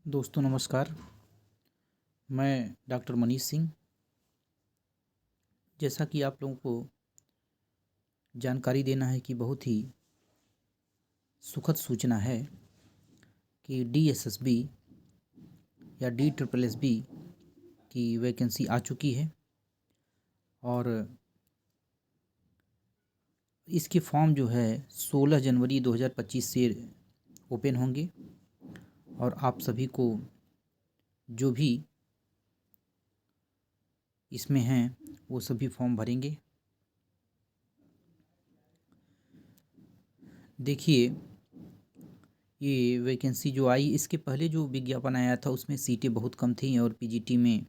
दोस्तों नमस्कार। मैं डॉक्टर मनीष सिंह। जैसा कि आप लोगों को जानकारी देना है कि बहुत ही सुखद सूचना है कि डीएसएसबी या DSSB की वैकेंसी आ चुकी है और इसके फॉर्म जो है 16 जनवरी 2025 से ओपन होंगे और आप सभी को जो भी इसमें हैं वो सभी फॉर्म भरेंगे। देखिए, ये वैकेंसी जो आई, इसके पहले जो विज्ञापन आया था उसमें सीटें बहुत कम थी और पीजीटी में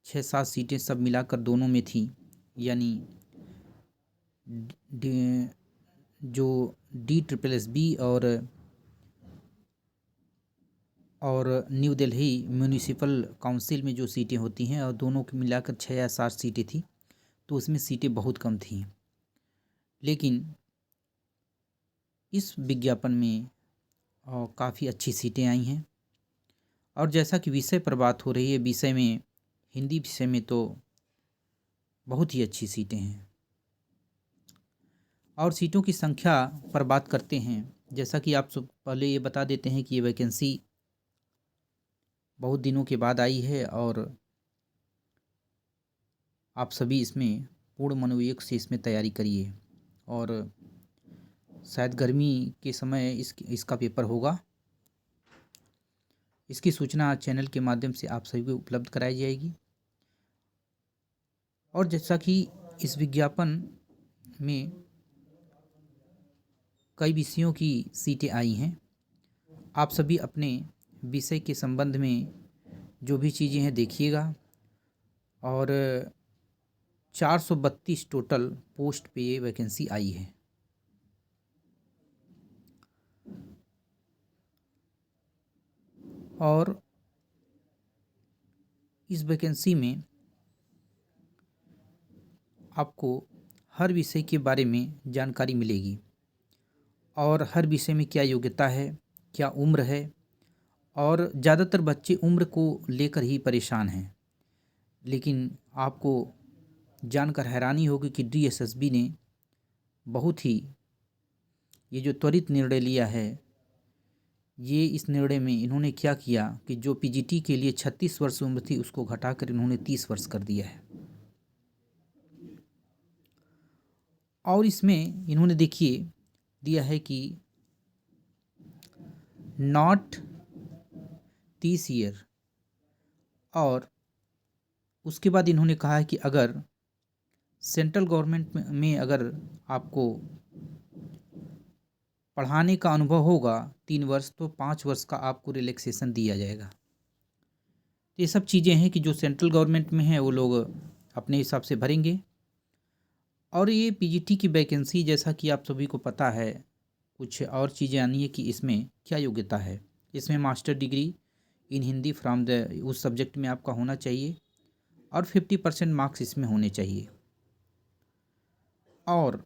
6-7 सीटें सब मिलाकर दोनों में थी। यानी जो DSSB और न्यू दिल्ली म्यूनिसिपल काउंसिल में जो सीटें होती हैं और दोनों को मिलाकर 6 या 7 सीटें थी, तो उसमें सीटें बहुत कम थी। लेकिन इस विज्ञापन में काफ़ी अच्छी सीटें आई हैं और जैसा कि विषय पर बात हो रही है, विषय में हिंदी विषय में तो बहुत ही अच्छी सीटें हैं। और सीटों की संख्या पर बात करते हैं। जैसा कि आप सब पहले ये बता देते हैं कि ये वैकेंसी बहुत दिनों के बाद आई है और आप सभी इसमें पूर्ण मनोयोग से इसमें तैयारी करिए और शायद गर्मी के समय इसका पेपर होगा। इसकी सूचना चैनल के माध्यम से आप सभी को उपलब्ध कराई जाएगी। और जैसा कि इस विज्ञापन में कई विषयों की सीटें आई हैं, आप सभी अपने विषय के संबंध में जो भी चीज़ें हैं देखिएगा। और 432 टोटल पोस्ट पे ये वैकेंसी आई है। और इस वैकेंसी में आपको हर विषय के बारे में जानकारी मिलेगी और हर विषय में क्या योग्यता है, क्या उम्र है। और ज़्यादातर बच्चे उम्र को लेकर ही परेशान हैं, लेकिन आपको जानकर हैरानी होगी कि DSSB ने बहुत ही ये जो त्वरित निर्णय लिया है, ये इस निर्णय में इन्होंने क्या किया कि जो पीजीटी के लिए 36 वर्ष उम्र थी उसको घटाकर इन्होंने 30 वर्ष कर दिया है। और इसमें इन्होंने देखिए दिया है कि नॉट 30 ईयर, और उसके बाद इन्होंने कहा है कि अगर सेंट्रल गवर्नमेंट में अगर आपको पढ़ाने का अनुभव होगा 3 वर्ष, तो 5 वर्ष का आपको रिलैक्सेशन दिया जाएगा। तो ये सब चीज़ें हैं कि जो सेंट्रल गवर्नमेंट में है वो लोग अपने हिसाब से भरेंगे। और ये पीजीटी की वैकेंसी, जैसा कि आप सभी को पता है, कुछ और चीज़ें आनी है कि इसमें क्या योग्यता है। इसमें master degree in Hindi from the उस सब्जेक्ट में आपका होना चाहिए और 50% मार्क्स इसमें होने चाहिए और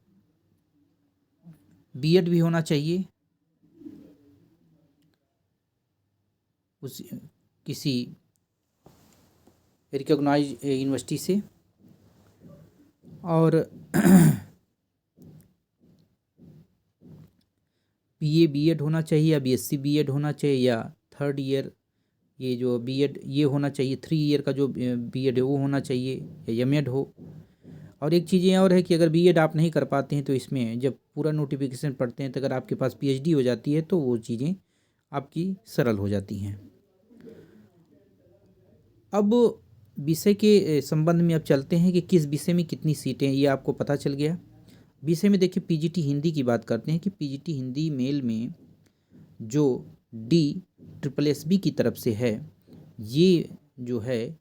बीएड भी होना चाहिए उस किसी रिकॉग्नाइज यूनिवर्सिटी से। और बीए बीएड होना चाहिए या बीएससी बीएड होना चाहिए या 3rd ईयर ये जो बीएड ये होना चाहिए, 3 ईयर का जो बीएड है वो होना चाहिए या एमएड हो। और एक चीज़ें और है कि अगर बीएड आप नहीं कर पाते हैं तो इसमें जब पूरा नोटिफिकेशन पढ़ते हैं तो अगर आपके पास पीएचडी हो जाती है तो वो चीज़ें आपकी सरल हो जाती हैं। अब विषय के संबंध में अब चलते हैं कि किस विषय में कितनी सीटें, ये आपको पता चल गया। विषय में देखिए पीजीटी हिंदी की बात करते हैं कि पीजीटी हिंदी मेल में जो DSSB की तरफ से है, ये जो है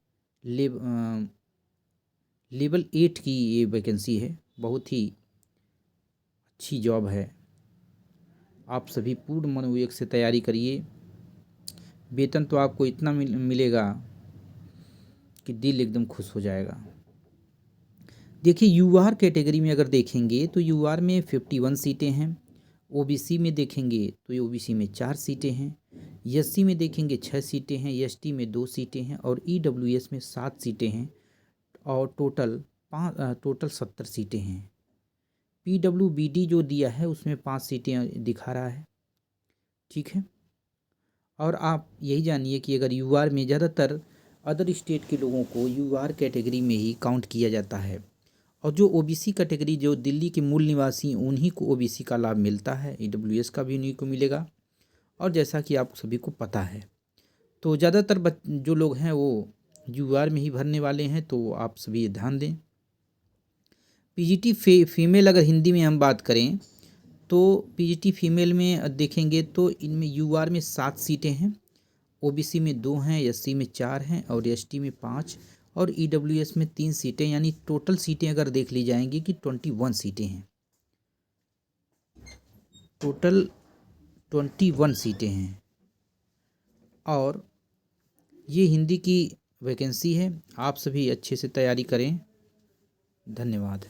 लेवल 8 की ये वैकेंसी है। बहुत ही अच्छी जॉब है। आप सभी पूर्ण मनोयोग से तैयारी करिए। वेतन तो आपको इतना मिलेगा कि दिल एकदम खुश हो जाएगा। देखिए यूआर कैटेगरी में अगर देखेंगे तो यूआर में 51 सीटें हैं। ओबीसी में देखेंगे तो ओबीसी में 4 सीटें हैं। एससी में देखेंगे 6 सीटें हैं, एसटी में 2 सीटें हैं और ईडब्ल्यूएस में 7 सीटें हैं और टोटल 70 सीटें हैं। पीडब्ल्यूबीडी जो दिया है उसमें 5 सीटें दिखा रहा है। ठीक है, और आप यही जानिए कि अगर यूआर में ज़्यादातर अदर स्टेट के लोगों को यूआर कैटेगरी में ही काउंट किया जाता है और जो ओबीसी कैटेगरी जो दिल्ली के मूल निवासी उन्हीं को ओबीसी का लाभ मिलता है, ईडब्ल्यूएस का भी उन्हीं को मिलेगा। और जैसा कि आप सभी को पता है तो ज़्यादातर जो लोग हैं वो यूआर में ही भरने वाले हैं, तो आप सभी ये ध्यान दें। पीजीटी फीमेल अगर हिंदी में हम बात करें तो पीजीटी फीमेल में देखेंगे तो इनमें यूआर में 7 सीटें हैं, ओबीसी में 2 हैं, एससी में 4 हैं और एसटी में 5 और ईडब्ल्यूएस में 3 सीटें, यानी टोटल सीटें अगर देख ली जाएंगी कि 21 सीटें हैं। टोटल 21 सीटें हैं और ये हिंदी की वैकेंसी है। आप सभी अच्छे से तैयारी करें। धन्यवाद।